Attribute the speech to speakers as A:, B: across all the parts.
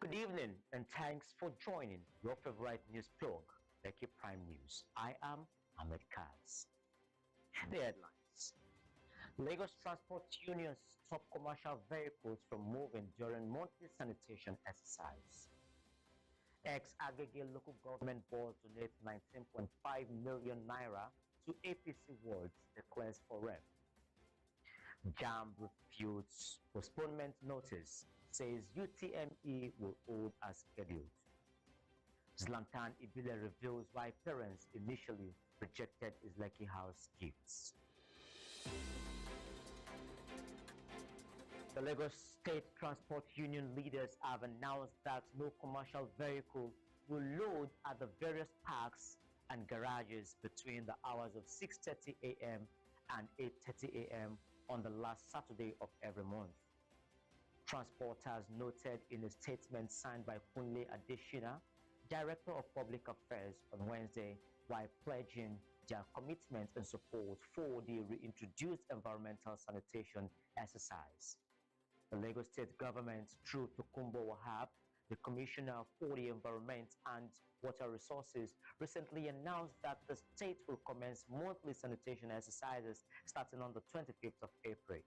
A: Good evening and thanks for joining your favorite news blog, Lekki Prime News. I am Ahmed. The headlines. Lagos Transport Union stop commercial vehicles from moving during monthly sanitation exercise. Ex-Agege local government board donates 19.5 million naira to APC wards, declares for rep. JAMB refutes postponement notice, says UTME will hold as scheduled. Zlatan Ibile reveals why parents initially rejected his Lekki house gifts. The Lagos State Transport Union leaders have announced that no commercial vehicle will load at the various parks and garages between the hours of 6:30 a.m. and 8:30 a.m. on the last Saturday of every month. Transporters noted in a statement signed by Kunle Adeshina, Director of Public Affairs, on Wednesday, while pledging their commitment and support for the reintroduced environmental sanitation exercise. The Lagos State government, through Tokumbo Wahab, the Commissioner for the Environment and Water Resources, recently announced that the state will commence monthly sanitation exercises starting on the 25th of April.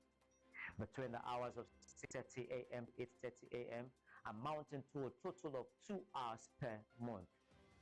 A: Between the hours of 6:30 a.m. to 8:30 a.m., amounting to a total of 2 hours per month.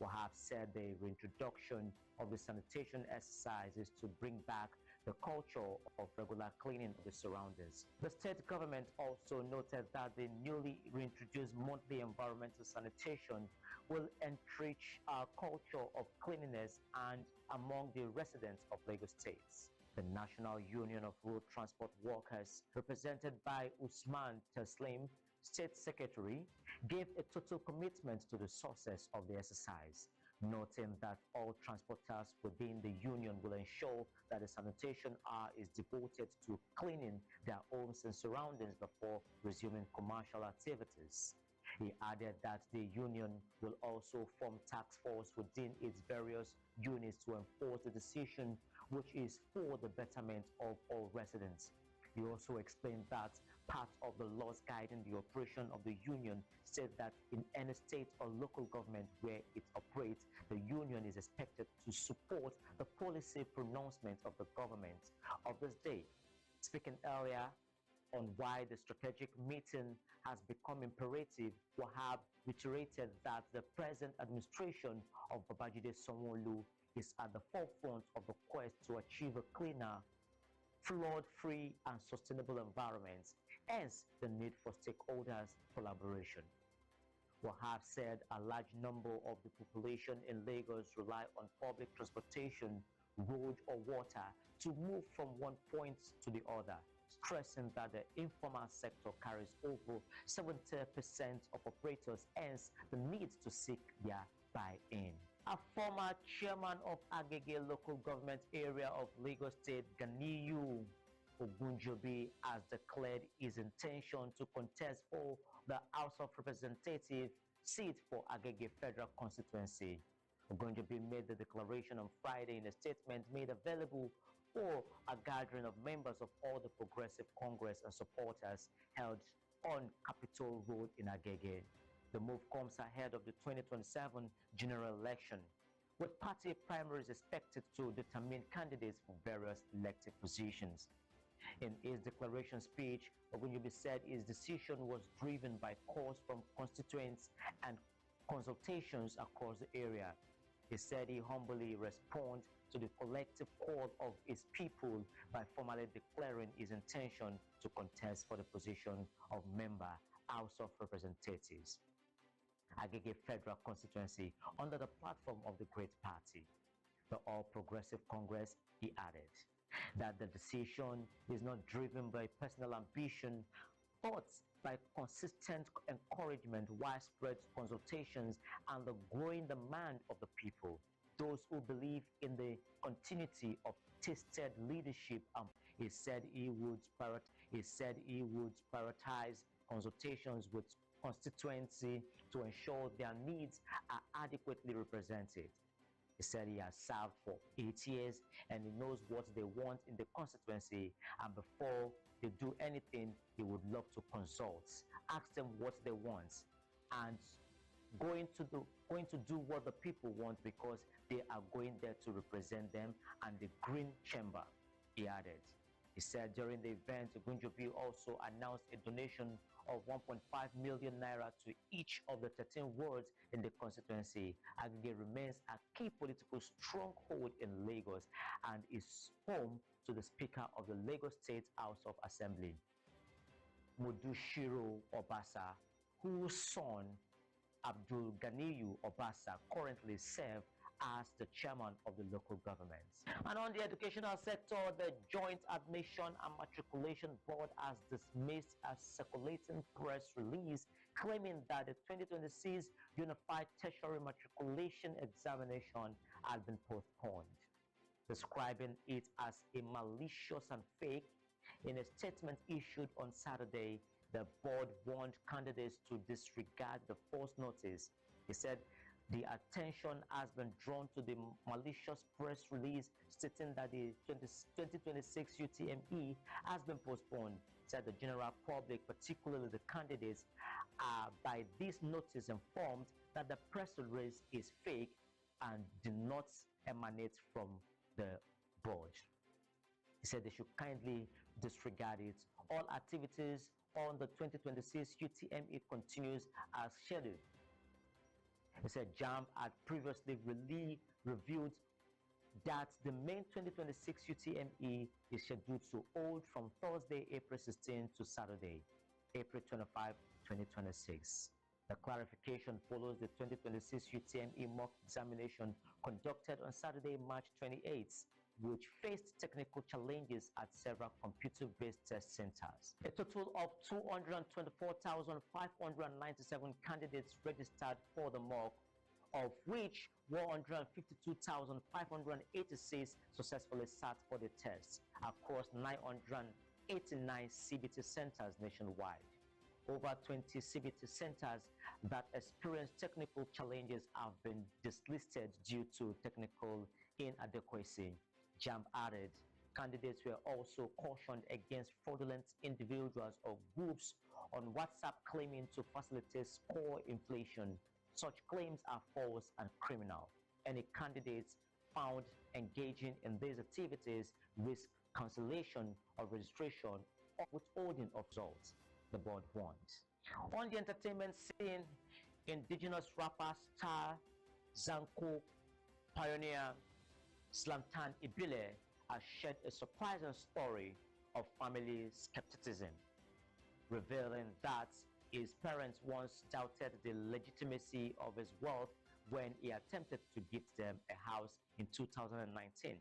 A: Wahab said the reintroduction of the sanitation exercise is to bring back the culture of regular cleaning of the surroundings. The state government also noted that the newly reintroduced monthly environmental sanitation will enrich our culture of cleanliness and among the residents of Lagos State. The National Union of Road Transport Workers, represented by Usman Taslim, State Secretary, gave a total commitment to the success of the exercise, noting that all transporters within the union will ensure that the sanitation hour is devoted to cleaning their homes and surroundings before resuming commercial activities. He added that the union will also form task force within its various units to enforce the decision, which is for the betterment of all residents. He also explained that part of the laws guiding the operation of the union said that in any state or local government where it operates, the union is expected to support the policy pronouncement of the government of this day. Speaking earlier on why the strategic meeting has become imperative, Wahab reiterated that the present administration of Babajide Sanwo-Olu is at the forefront of the quest to achieve a cleaner, flood-free and sustainable environment, hence the need for stakeholders' collaboration. Wahab said a large number of the population in Lagos rely on public transportation, road or water to move from one point to the other, stressing that the informal sector carries over 70% of operators, hence the need to seek their buy-in. A former chairman of Agege local government area of Lagos State, Ganiyu Ogunjobi, has declared his intention to contest for the House of Representatives seat for Agege Federal Constituency. Ogunjobi made the declaration on Friday in a statement made available for a gathering of members of all the Progressive Congress and supporters held on Capitol Road in Agege. The move comes ahead of the 2027 general election, with party primaries expected to determine candidates for various elected positions. In his declaration speech, Ogunjobi said his decision was driven by calls from constituents and consultations across the area. He said he humbly responds to the collective call of his people by formally declaring his intention to contest for the position of member House of Representatives, Agege Federal Constituency, under the platform of the Great Party, the All Progressive Congress. He added that the decision is not driven by personal ambition, but by consistent encouragement, widespread consultations, and the growing demand of the people, those who believe in the continuity of tested leadership. He said he would prioritize consultations with constituency to ensure their needs are adequately represented. He said he has served for 8 years and he knows what they want in the constituency, and before they do anything, he would love to consult, ask them what they want, and going to do what the people want because they are going there to represent them and the green chamber, he added. He said during the event, Gunjobi also announced a donation of 1.5 million naira to each of the 13 wards in the constituency. Agege remains a key political stronghold in Lagos and is home to the Speaker of the Lagos State House of Assembly, Modushiro Obasa, whose son Abdul Ganiyu Obasa currently serves as the chairman of the local government. And on the educational sector, the Joint Admission and Matriculation Board has dismissed a circulating press release claiming that the 2026 Unified Tertiary Matriculation Examination has been postponed, describing it as a malicious and fake. In a statement issued on Saturday, the board warned candidates to disregard the false notice. He said the attention has been drawn to the malicious press release stating that the 2026 UTME has been postponed. Said the general public, particularly the candidates, are by this notice informed that the press release is fake and do not emanate from the board. He said they should kindly disregard it. All activities on the 2026 UTME continues as scheduled. He said JAMB had previously revealed that the main 2026 UTME is scheduled to hold from Thursday, April 16 to Saturday, April 25, 2026. The clarification follows the 2026 UTME mock examination conducted on Saturday, March 28th, which faced technical challenges at several computer-based test centers. A total of 224,597 candidates registered for the mock, of which 152,586 successfully sat for the test across 989 CBT centers nationwide. Over 20 CBT centers that experienced technical challenges have been delisted due to technical inadequacy. JAMB added, candidates were also cautioned against fraudulent individuals or groups on WhatsApp claiming to facilitate score inflation. Such claims are false and criminal. Any candidates found engaging in these activities risk cancellation of registration or withholding of results, the board warned. On the entertainment scene, indigenous rapper star Zanko pioneer Zlatan Ibile has shared a surprising story of family skepticism, revealing that his parents once doubted the legitimacy of his wealth when he attempted to gift them a house in 2019.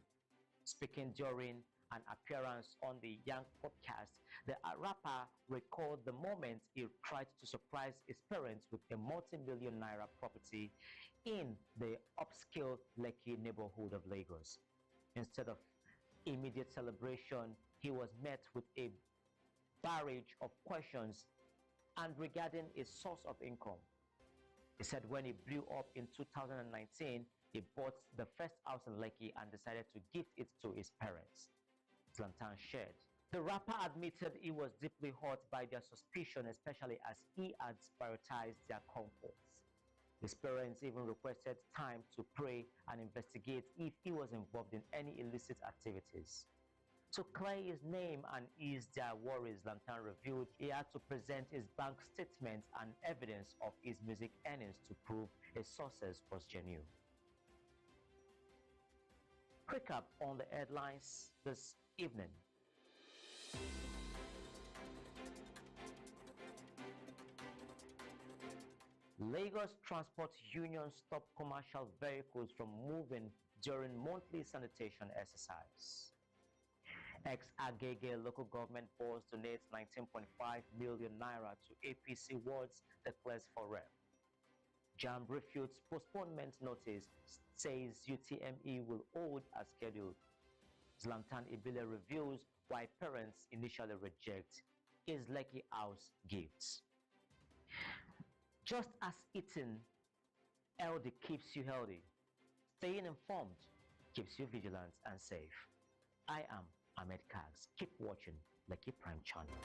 A: Speaking during an appearance on the Young podcast, the rapper recalled the moment he tried to surprise his parents with a multi-million naira property in the upscale Lekki neighborhood of Lagos. Instead of immediate celebration, he was met with a barrage of questions and regarding his source of income. He said when he blew up in 2019, he bought the first house in Lekki and decided to gift it to his parents, Zlatan shared. The rapper admitted he was deeply hurt by their suspicion, especially as he had prioritized their comforts. His parents even requested time to pray and investigate if he was involved in any illicit activities. To clear his name and ease their worries, Zlatan revealed he had to present his bank statements and evidence of his music earnings to prove his sources was genuine. Quick up on the headlines this evening. Lagos Transport Union stopped commercial vehicles from moving during monthly sanitation exercise. Ex-Agege local government board donates 19.5 million naira to APC wards, declares for rep. JAMB refutes postponement notice, says UTME will hold as scheduled. Zlatan Ibile reveals why parents initially reject his Lekki house gifts. Just as eating healthy keeps you healthy, staying informed keeps you vigilant and safe. I am Ahmed Kags. Keep watching Lekki Prime channel.